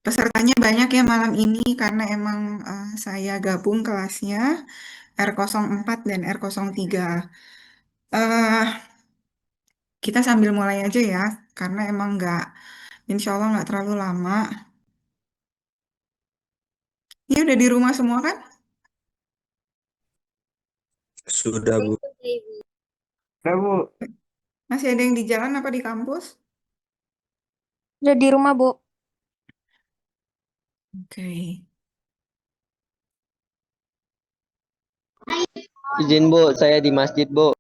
Pesertanya banyak ya malam ini karena emang saya gabung kelasnya R04 dan R03. Eh kita sambil mulai aja ya, karena emang insya Allah nggak terlalu lama. Ini udah di rumah semua kan? Sudah, Bu. Nah, Bu, Masih ada yang di jalan apa di kampus? Udah di rumah, Bu. Oke. Izin, Bu, saya di masjid, Bu.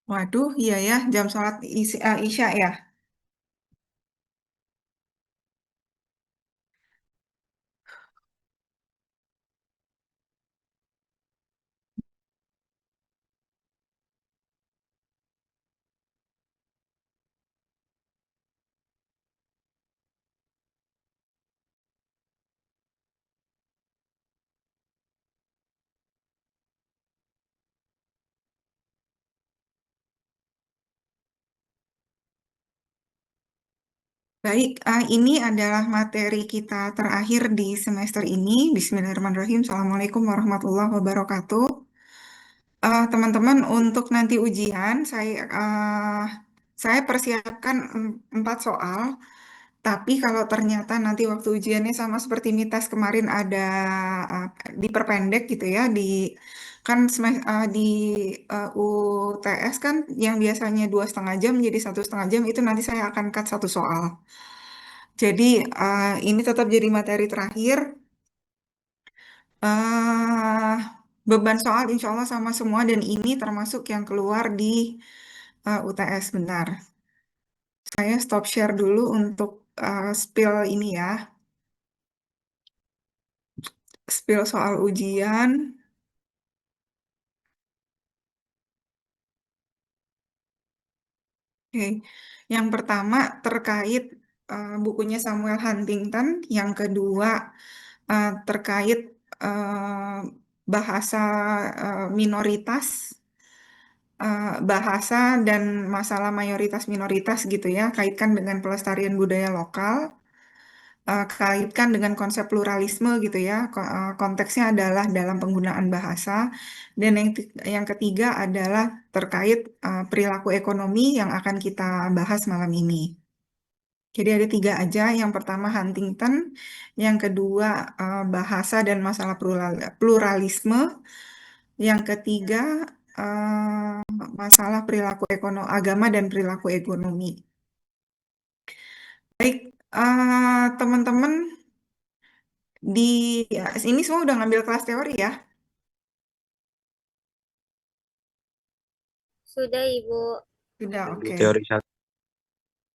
Waduh, iya ya, jam sholat Isya ya. Baik, ini adalah materi kita terakhir di semester ini. Bismillahirrahmanirrahim. Assalamualaikum warahmatullahi wabarakatuh. Teman-teman, untuk nanti ujian, saya persiapkan 4 soal. Tapi kalau ternyata nanti waktu ujiannya sama seperti mitas kemarin ada uh, diperpendek gitu ya, di UTS kan yang biasanya 2,5 jam jadi 1,5 jam, itu nanti saya akan cut 1 soal. Jadi ini tetap jadi materi terakhir. eh Beban soal insya Allah sama semua dan ini termasuk yang keluar di UTS. Bentar, saya stop share dulu untuk spill ini ya, spill soal ujian. Oke, yang pertama terkait bukunya Samuel Huntington, yang kedua terkait bahasa minoritas, bahasa dan masalah mayoritas minoritas gitu ya, kaitkan dengan pelestarian budaya lokal, kaitkan dengan konsep pluralisme gitu ya, konteksnya adalah dalam penggunaan bahasa, dan yang ketiga adalah terkait perilaku ekonomi yang akan kita bahas malam ini. Jadi ada 3 aja. Yang pertama Huntington, yang kedua bahasa dan masalah pluralisme, yang ketiga masalah perilaku agama dan perilaku ekonomi. Baik, teman-teman di ini semua udah ngambil kelas teori ya? Sudah, Ibu. Sudah, Bu, oke. teori satu.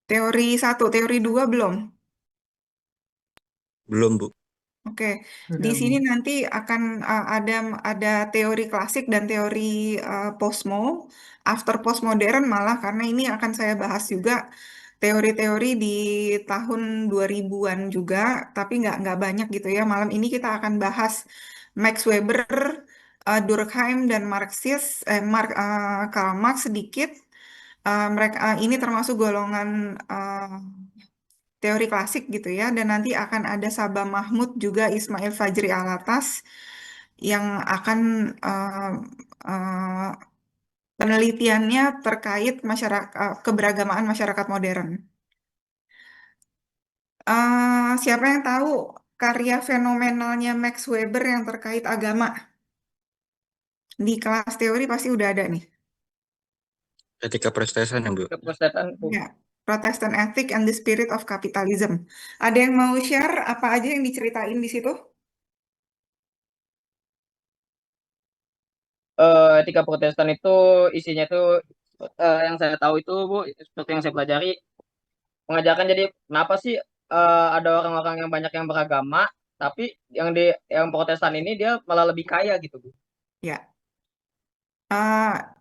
Teori satu, teori dua belum? Belum, Bu. Oke, di sudah, Bu. sini nanti akan ada teori klasik dan teori postmo, after postmodern malah karena ini akan saya bahas juga teori-teori di tahun 2000-an juga, tapi nggak banyak gitu ya. Malam ini kita akan bahas Max Weber, Durkheim dan Karl Marx sedikit. Mereka ini termasuk golongan teori klasik gitu ya, dan nanti akan ada Sabah Mahmud juga Ismail Fajri Alatas yang akan eh, eh, penelitiannya terkait keberagamaan masyarakat modern. Siapa yang tahu karya fenomenalnya Max Weber yang terkait agama? Di kelas teori pasti udah ada nih. Etika Prestasi, Bu. Kepesertaan, Bu. Ya, Protestant Ethic and the Spirit of Capitalism. Ada yang mau share apa aja yang diceritain di situ? Etika Protestan itu isinya itu yang saya tahu itu, Bu, seperti yang saya pelajari, mengajarkan jadi kenapa sih ada orang-orang yang banyak yang beragama, tapi yang Protestan ini dia malah lebih kaya gitu, Bu. Ya. Ah,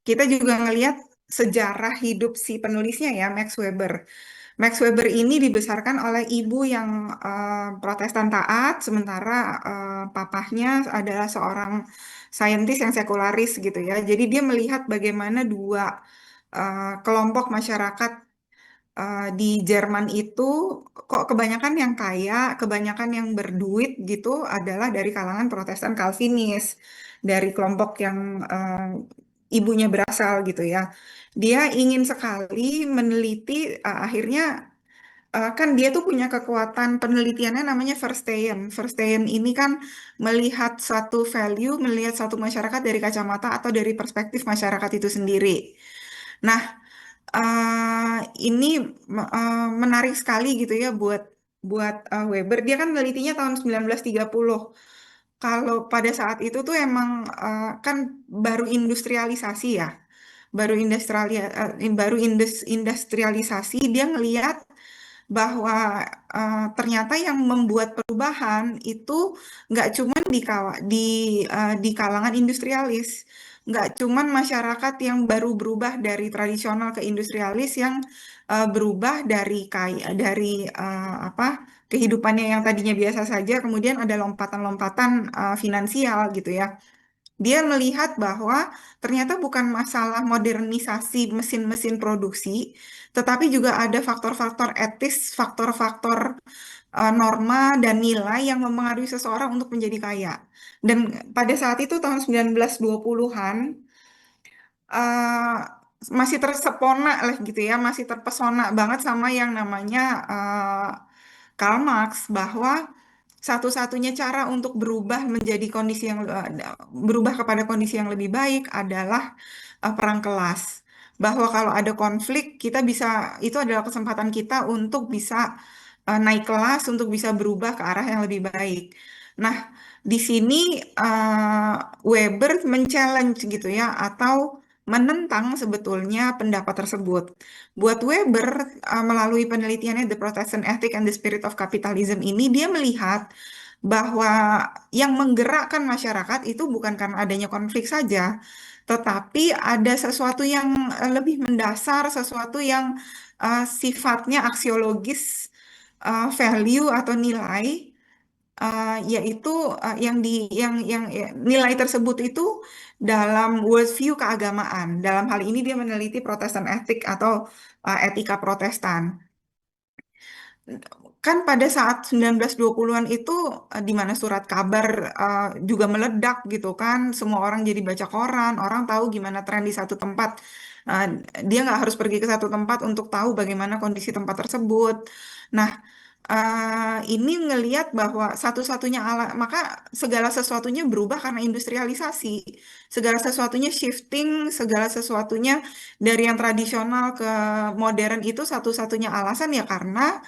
kita juga ngelihat sejarah hidup si penulisnya ya, Max Weber. Max Weber ini dibesarkan oleh ibu yang Protestan taat, sementara papahnya adalah seorang saintis yang sekularis gitu ya. Jadi dia melihat bagaimana dua kelompok masyarakat di Jerman itu kok kebanyakan yang kaya, kebanyakan yang berduit gitu adalah dari kalangan Protestan Calvinis, dari kelompok yang ibunya berasal gitu ya. Dia ingin sekali meneliti, akhirnya kan dia tuh punya kekuatan penelitiannya namanya Verstehen. Verstehen ini kan melihat suatu value, melihat suatu masyarakat dari kacamata atau dari perspektif masyarakat itu sendiri. Nah, ini menarik sekali gitu ya buat buat Weber. Dia kan menelitinya tahun 1930. Kalau pada saat itu tuh emang kan baru industrialisasi ya, baru industrialisasi dia ngelihat bahwa ternyata yang membuat perubahan itu nggak cuman di kalangan industrialis, nggak cuman masyarakat yang baru berubah dari tradisional ke industrialis yang berubah dari apa kehidupannya yang tadinya biasa saja, kemudian ada lompatan-lompatan finansial gitu ya. Dia melihat bahwa ternyata bukan masalah modernisasi mesin-mesin produksi, tetapi juga ada faktor-faktor etis, faktor-faktor norma dan nilai yang mempengaruhi seseorang untuk menjadi kaya. Dan pada saat itu tahun 1920-an eh, masih tersepona lah gitu ya, masih terpesona banget sama yang namanya Karl Marx bahwa satu-satunya cara untuk berubah menjadi kondisi yang berubah kepada kondisi yang lebih baik adalah perang kelas. Bahwa kalau ada konflik, kita bisa itu adalah kesempatan kita untuk bisa naik kelas, untuk bisa berubah ke arah yang lebih baik. Nah, di sini eh, Weber men-challenge gitu ya, atau menentang sebetulnya pendapat tersebut. Buat Weber, melalui penelitiannya The Protestant Ethic and the Spirit of Capitalism ini, dia melihat bahwa yang menggerakkan masyarakat itu bukan karena adanya konflik saja, tetapi ada sesuatu yang lebih mendasar, sesuatu yang sifatnya aksiologis, value atau nilai, yaitu nilai tersebut itu dalam worldview keagamaan. Dalam hal ini dia meneliti Protestant ethic atau etika Protestan. Kan pada saat 1920-an itu di mana surat kabar juga meledak gitu kan, semua orang jadi baca koran, orang tahu gimana tren di satu tempat. Uh, Dia nggak harus pergi ke satu tempat untuk tahu bagaimana kondisi tempat tersebut. Nah, ini ngelihat bahwa satu-satunya maka segala sesuatunya berubah karena industrialisasi, segala sesuatunya shifting, segala sesuatunya dari yang tradisional ke modern itu satu-satunya alasan ya karena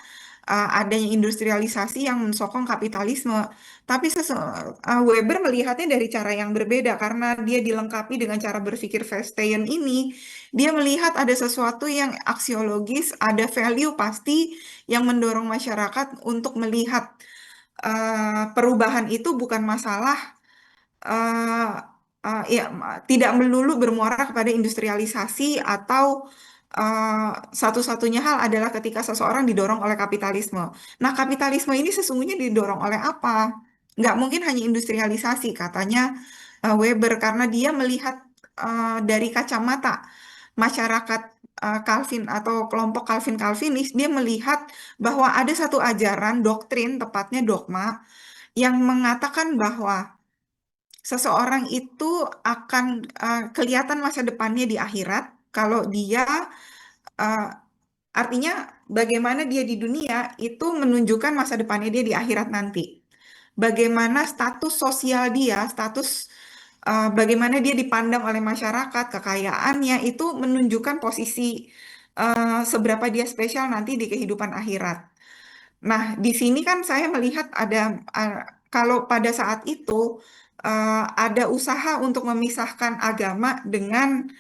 adanya industrialisasi yang mensokong kapitalisme. Tapi Weber melihatnya dari cara yang berbeda karena dia dilengkapi dengan cara berpikir Verstehen ini. Dia melihat ada sesuatu yang aksiologis, ada value pasti yang mendorong masyarakat untuk melihat perubahan itu bukan masalah eh, ya, tidak melulu bermuara kepada industrialisasi atau satu-satunya hal adalah ketika seseorang didorong oleh kapitalisme. Nah, kapitalisme ini sesungguhnya didorong oleh apa? Nggak mungkin hanya industrialisasi, katanya Weber, karena dia melihat dari kacamata masyarakat Calvin atau kelompok Calvinis, dia melihat bahwa ada satu ajaran, doktrin, tepatnya dogma, yang mengatakan bahwa seseorang itu akan kelihatan masa depannya di akhirat kalau dia uh, artinya bagaimana dia di dunia itu menunjukkan masa depannya dia di akhirat nanti. Bagaimana status sosial dia, bagaimana dia dipandang oleh masyarakat, kekayaannya itu menunjukkan posisi seberapa dia spesial nanti di kehidupan akhirat. Nah, di sini kan saya melihat ada kalau pada saat itu ada usaha untuk memisahkan agama dengan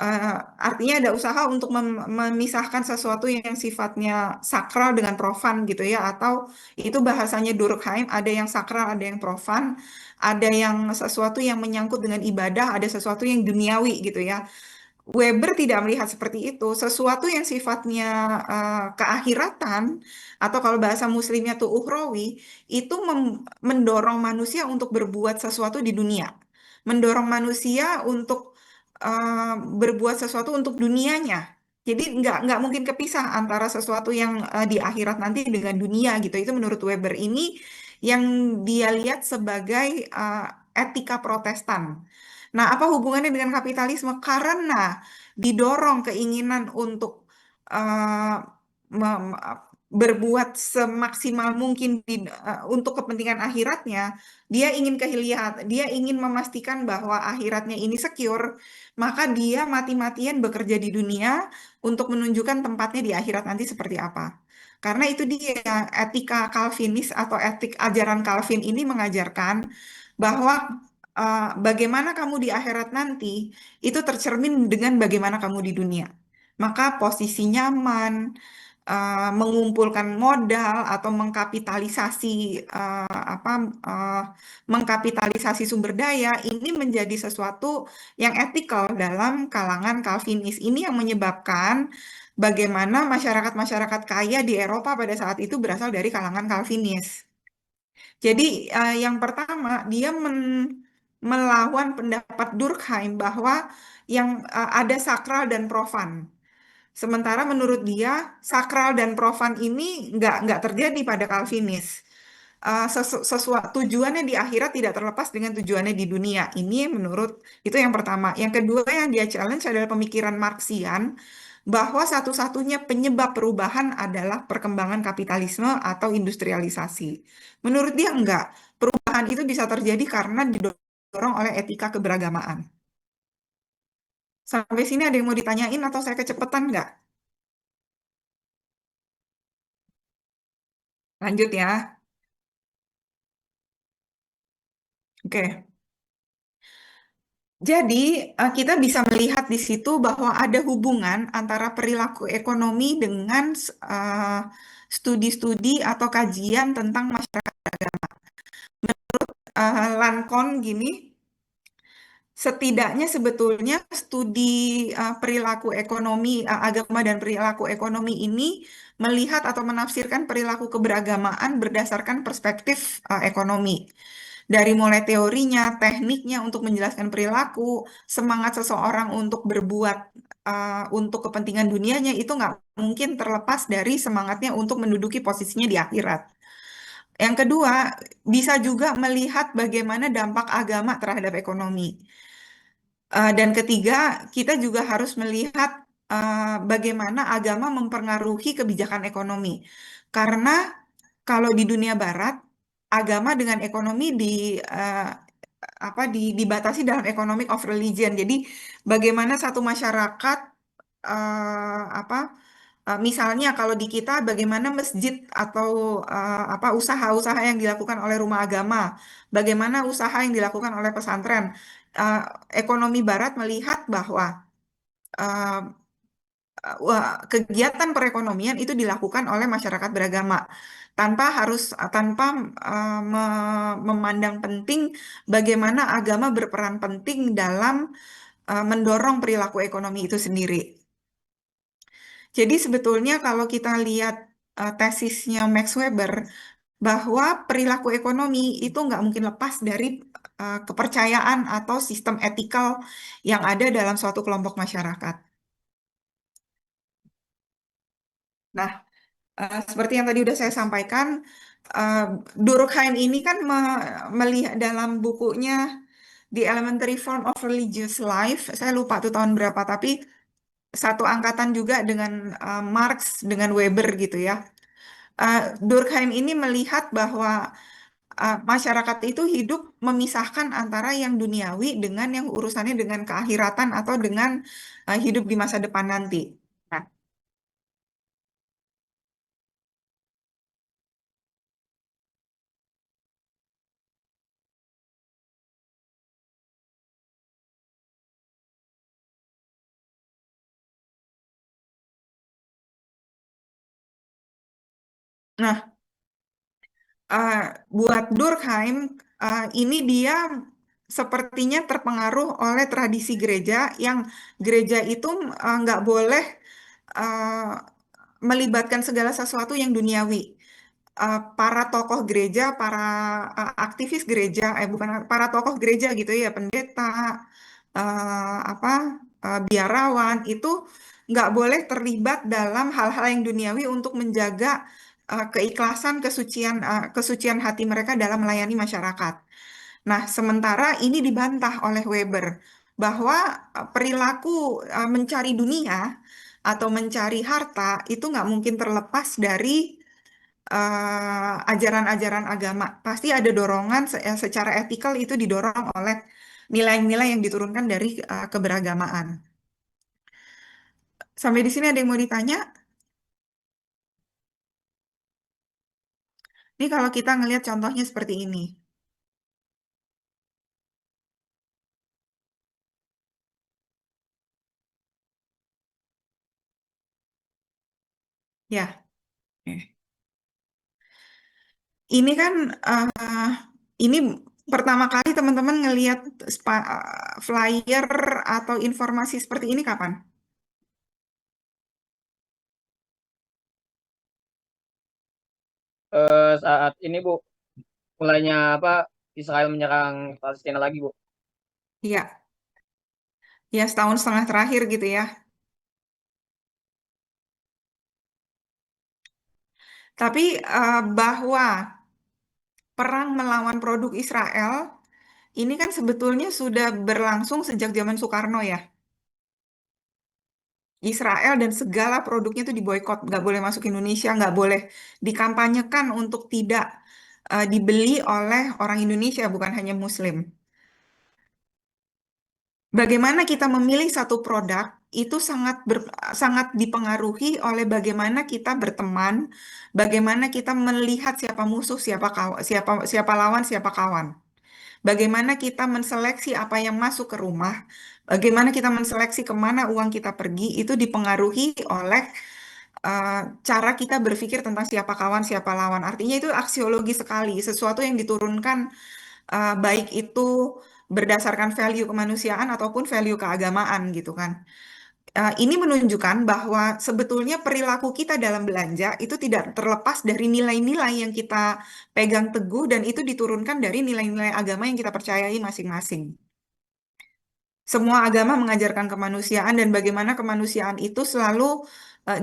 eh, artinya ada usaha untuk memisahkan sesuatu yang sifatnya sakral dengan profan gitu ya, atau itu bahasanya Durkheim, ada yang sakral, ada yang profan, ada yang sesuatu yang menyangkut dengan ibadah, ada sesuatu yang duniawi gitu ya. Weber tidak melihat seperti itu. Sesuatu yang sifatnya keakhiratan, atau kalau bahasa muslimnya tuh ukhrawi, itu mendorong manusia untuk berbuat sesuatu di dunia. Mendorong manusia untuk berbuat sesuatu untuk dunianya. Jadi nggak mungkin kepisah antara sesuatu yang di akhirat nanti dengan dunia gitu. Itu menurut Weber ini yang dia lihat sebagai etika Protestan. Nah, apa hubungannya dengan kapitalisme? Karena didorong keinginan untuk uh, mem- berbuat semaksimal mungkin untuk kepentingan akhiratnya, dia ingin memastikan bahwa akhiratnya ini secure, maka dia mati-matian bekerja di dunia untuk menunjukkan tempatnya di akhirat nanti seperti apa. Karena itu dia etika Calvinis atau etik ajaran Calvin ini mengajarkan bahwa bagaimana kamu di akhirat nanti itu tercermin dengan bagaimana kamu di dunia. Maka posisi nyaman, mengumpulkan modal atau mengkapitalisasi apa mengkapitalisasi sumber daya ini menjadi sesuatu yang etikal dalam kalangan Calvinis. Ini yang menyebabkan bagaimana masyarakat-masyarakat kaya di Eropa pada saat itu berasal dari kalangan Calvinis. Jadi yang pertama dia melawan pendapat Durkheim bahwa yang ada sakral dan profan. Sementara menurut dia sakral dan profan ini nggak terjadi pada Calvinis. Sesuatu tujuannya di akhirat tidak terlepas dengan tujuannya di dunia. Ini menurut itu yang pertama. Yang kedua yang dia challenge adalah pemikiran Marxian bahwa satu-satunya penyebab perubahan adalah perkembangan kapitalisme atau industrialisasi. Menurut dia enggak. Perubahan itu bisa terjadi karena didorong oleh etika keberagamaan. Sampai sini ada yang mau ditanyain atau saya kecepatan nggak? Lanjut ya. Oke. Jadi, kita bisa melihat di situ bahwa ada hubungan antara perilaku ekonomi dengan studi-studi atau kajian tentang masyarakat. Lancome gini, setidaknya sebetulnya studi perilaku ekonomi, agama dan perilaku ekonomi ini melihat atau menafsirkan perilaku keberagamaan berdasarkan perspektif ekonomi. Dari mulai teorinya, tekniknya untuk menjelaskan perilaku, semangat seseorang untuk berbuat untuk kepentingan dunianya itu nggak mungkin terlepas dari semangatnya untuk menduduki posisinya di akhirat. Yang kedua, bisa juga melihat bagaimana dampak agama terhadap ekonomi. Dan ketiga, kita juga harus melihat bagaimana agama mempengaruhi kebijakan ekonomi. Karena kalau di dunia barat, agama dengan ekonomi dibatasi dalam economic of religion. Jadi bagaimana satu masyarakat apa misalnya kalau di kita bagaimana masjid atau usaha-usaha yang dilakukan oleh rumah agama, bagaimana usaha yang dilakukan oleh pesantren. Uh, Ekonomi barat melihat bahwa uh, kegiatan perekonomian itu dilakukan oleh masyarakat beragama tanpa memandang penting bagaimana agama berperan penting dalam mendorong perilaku ekonomi itu sendiri. Jadi sebetulnya kalau kita lihat tesisnya Max Weber bahwa perilaku ekonomi itu nggak mungkin lepas dari kepercayaan atau sistem etikal yang ada dalam suatu kelompok masyarakat. Nah, seperti yang tadi udah saya sampaikan, uh, Durkheim ini kan melihat dalam bukunya The Elementary Form of Religious Life, saya lupa tuh tahun berapa, tapi satu angkatan juga dengan Marx, dengan Weber gitu ya. Durkheim ini melihat bahwa masyarakat itu hidup memisahkan antara yang duniawi dengan yang urusannya dengan keakhiratan atau dengan hidup di masa depan nanti. Nah, nah, uh, buat Durkheim, ini dia sepertinya terpengaruh oleh tradisi gereja yang gereja itu nggak boleh uh, melibatkan segala sesuatu yang duniawi. Para tokoh gereja, para aktivis gereja, bukan para tokoh gereja gitu ya, pendeta, biarawan itu nggak boleh terlibat dalam hal-hal yang duniawi untuk menjaga keikhlasan, kesucian hati mereka dalam melayani masyarakat. Nah, sementara ini dibantah oleh Weber bahwa perilaku mencari dunia atau mencari harta itu nggak mungkin terlepas dari ajaran-ajaran agama. Pasti ada dorongan secara etikal itu didorong oleh nilai-nilai yang diturunkan dari keberagamaan. Sampai di sini ada yang mau ditanya? Ini kalau kita ngelihat contohnya seperti ini. Ya, eh. Ini kan ini pertama kali teman-teman ngelihat flyer atau informasi seperti ini kapan? Saat ini Bu, mulainya apa Israel menyerang Palestina lagi Bu. Iya, ya setahun setengah terakhir gitu ya. Tapi bahwa perang melawan produk Israel ini kan sebetulnya sudah berlangsung sejak zaman Soekarno ya. Israel dan segala produknya itu diboykot, nggak boleh masuk Indonesia, nggak boleh dikampanyekan untuk tidak dibeli oleh orang Indonesia, bukan hanya Muslim. Bagaimana kita memilih satu produk itu sangat dipengaruhi oleh bagaimana kita berteman, bagaimana kita melihat siapa musuh, siapa lawan, siapa kawan. Bagaimana kita menseleksi apa yang masuk ke rumah, bagaimana kita menseleksi kemana uang kita pergi, itu dipengaruhi oleh cara kita berpikir tentang siapa kawan, siapa lawan. Artinya itu aksiologi sekali, sesuatu yang diturunkan baik itu berdasarkan value kemanusiaan ataupun value keagamaan gitu kan. Ini menunjukkan bahwa sebetulnya perilaku kita dalam belanja itu tidak terlepas dari nilai-nilai yang kita pegang teguh dan itu diturunkan dari nilai-nilai agama yang kita percayai masing-masing. Semua agama mengajarkan kemanusiaan dan bagaimana kemanusiaan itu selalu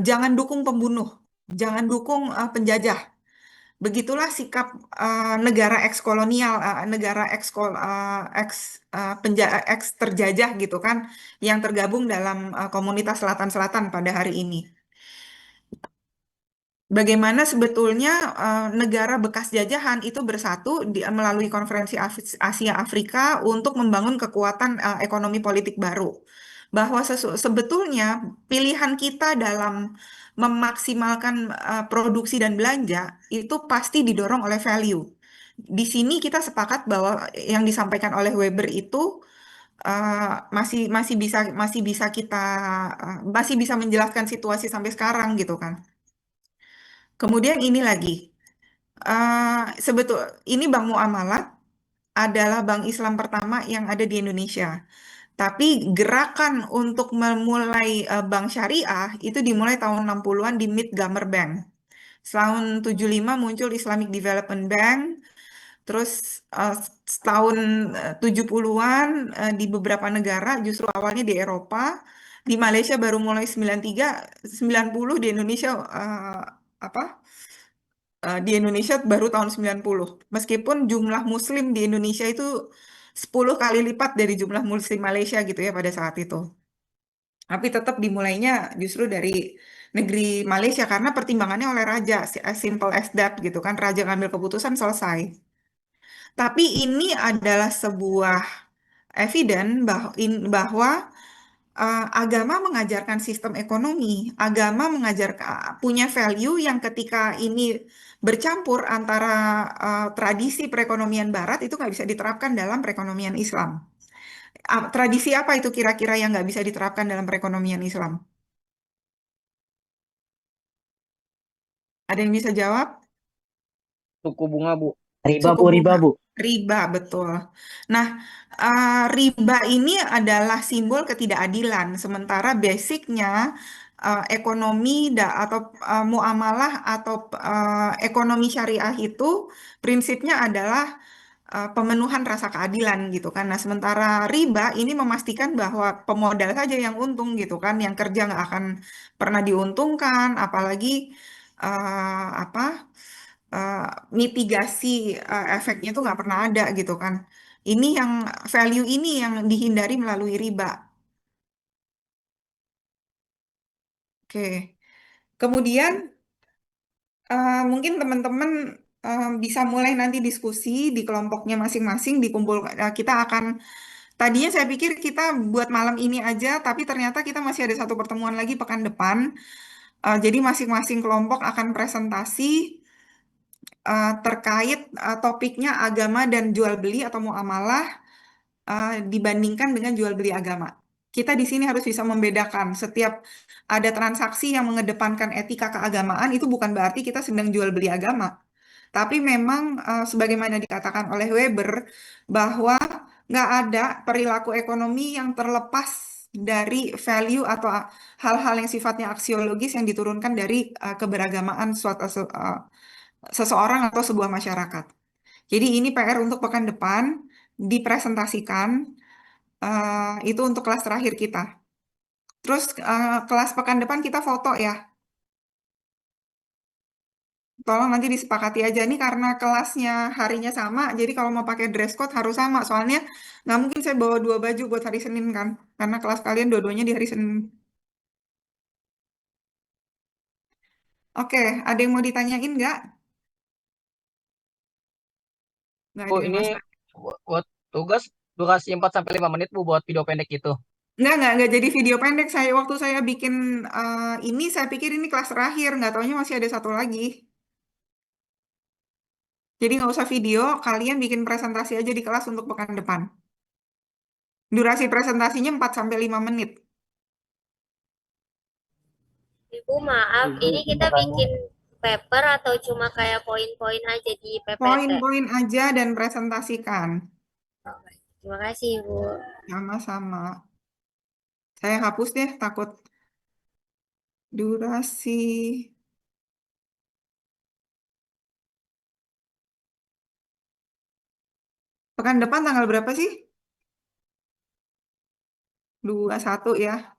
jangan dukung pembunuh, jangan dukung penjajah. Begitulah sikap negara ekskolonial, negara eks terjajah gitu kan, yang tergabung dalam komunitas Selatan-Selatan pada hari ini. Bagaimana sebetulnya negara bekas jajahan itu bersatu melalui Konferensi Asia Afrika untuk membangun kekuatan ekonomi politik baru. Bahwa sebetulnya pilihan kita dalam memaksimalkan produksi dan belanja itu pasti didorong oleh value. Di sini kita sepakat bahwa yang disampaikan oleh Weber itu masih bisa kita masih bisa menjelaskan situasi sampai sekarang gitu kan. Kemudian ini lagi. Ini Bank Muamalat adalah bank Islam pertama yang ada di Indonesia. Tapi gerakan untuk memulai bank syariah itu dimulai tahun 60-an di Meet Gammer Bank. Tahun 75 muncul Islamic Development Bank. Terus tahun 70-an di beberapa negara, justru awalnya di Eropa. Di Malaysia baru mulai 93, 90 di Indonesia apa? Di Indonesia baru tahun 90. Meskipun jumlah muslim di Indonesia itu 10 kali lipat dari jumlah muslim Malaysia gitu ya pada saat itu. Tapi tetap dimulainya justru dari negeri Malaysia karena pertimbangannya oleh raja, as simple as that gitu kan. Raja ngambil keputusan selesai. Tapi ini adalah sebuah bahwa agama mengajarkan sistem ekonomi, agama punya value yang ketika ini bercampur antara tradisi perekonomian Barat itu nggak bisa diterapkan dalam perekonomian Islam. Tradisi apa itu kira-kira yang nggak bisa diterapkan dalam perekonomian Islam? Ada yang bisa jawab? Suku bunga Bu. Riba Suku Bu, riba bunga. Bu. Riba, betul. Nah, riba ini adalah simbol ketidakadilan. Sementara basicnya ekonomi atau muamalah atau ekonomi syariah itu prinsipnya adalah pemenuhan rasa keadilan gitu kan. Nah, sementara riba ini memastikan bahwa pemodal saja yang untung gitu kan, yang kerja nggak akan pernah diuntungkan, apalagi apa eh, mitigasi efeknya itu nggak pernah ada gitu kan. Ini yang value ini yang dihindari melalui riba. Oke. Kemudian mungkin teman-teman bisa mulai nanti diskusi di kelompoknya masing-masing dikumpul. Kita akan tadinya saya pikir kita buat malam ini aja, tapi ternyata kita masih ada satu pertemuan lagi pekan depan. Jadi masing-masing kelompok akan presentasi terkait topiknya agama dan jual beli atau muamalah dibandingkan dengan jual beli agama. Kita di sini harus bisa membedakan setiap ada transaksi yang mengedepankan etika keagamaan itu bukan berarti kita sedang jual beli agama. Tapi memang sebagaimana dikatakan oleh Weber bahwa nggak ada perilaku ekonomi yang terlepas dari value atau hal-hal yang sifatnya aksiologis yang diturunkan dari keberagamaan seseorang atau sebuah masyarakat. Jadi ini PR untuk pekan depan dipresentasikan itu untuk kelas terakhir kita. Terus kelas pekan depan kita foto ya. Tolong nanti disepakati aja nih karena kelasnya harinya sama. Jadi kalau mau pakai dress code harus sama. Soalnya nggak mungkin saya bawa dua baju buat hari Senin kan. Karena kelas kalian dua-duanya di hari Senin. Oke, ada yang mau ditanyain nggak? Nggak Bu, ada ya ini Mas. buat tugas durasi 4 sampai 5 menit Bu buat video pendek itu. Nggak jadi video pendek. Waktu saya bikin ini, saya pikir ini kelas terakhir. Nggak taunya masih ada satu lagi. Jadi nggak usah video, kalian bikin presentasi aja di kelas untuk pekan depan. Durasi presentasinya 4 sampai 5 menit. Ibu maaf, ini kita bikin paper atau cuma kayak poin-poin aja di PPT? Poin-poin aja dan presentasikan. Terima kasih, Ibu. Sama-sama. Saya hapus deh, takut durasi. Pekan depan tanggal berapa sih? 21 ya.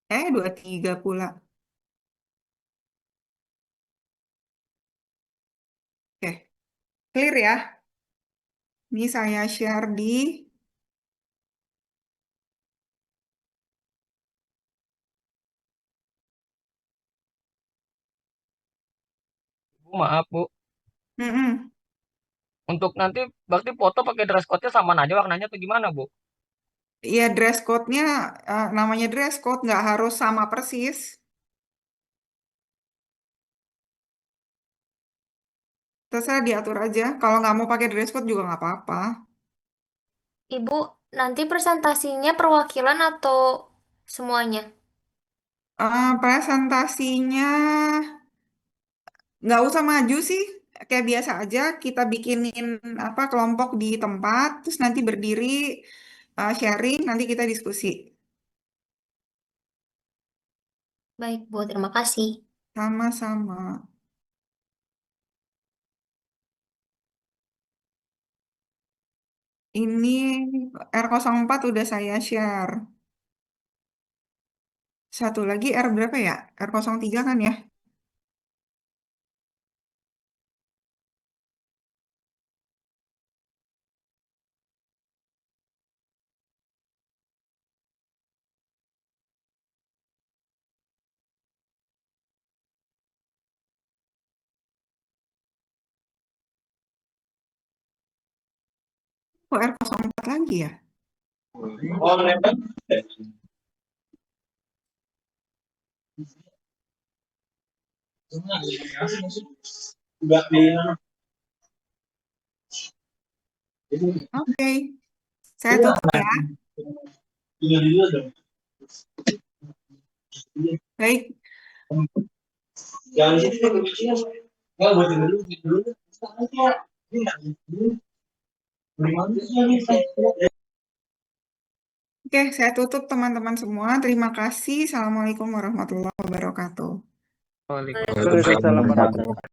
23 pula. Oke, clear ya. Ini saya share di Bu, maaf Bu. Mm-mm. Untuk nanti berarti foto pakai dress code-nya sama aja warnanya atau gimana Bu? Ya dress code-nya namanya dress code nggak harus sama persis. Terserah diatur aja. Kalau nggak mau pakai dress code juga nggak apa-apa. Ibu, nanti presentasinya perwakilan atau semuanya? Presentasinya nggak usah maju sih, kayak biasa aja. Kita bikinin apa kelompok di tempat, terus nanti berdiri sharing, nanti kita diskusi. Baik, Bu. Terima kasih. Sama-sama. Ini R04 udah saya share. Satu lagi R berapa ya? R03 kan ya? Oh, R04 lagi ya? Oke, saya tutup ya. Baik, oke, saya tutup teman-teman semua. Terima kasih. Assalamualaikum warahmatullahi wabarakatuh. Waalaikumsalam. Waalaikumsalam warahmatullahi wabarakatuh.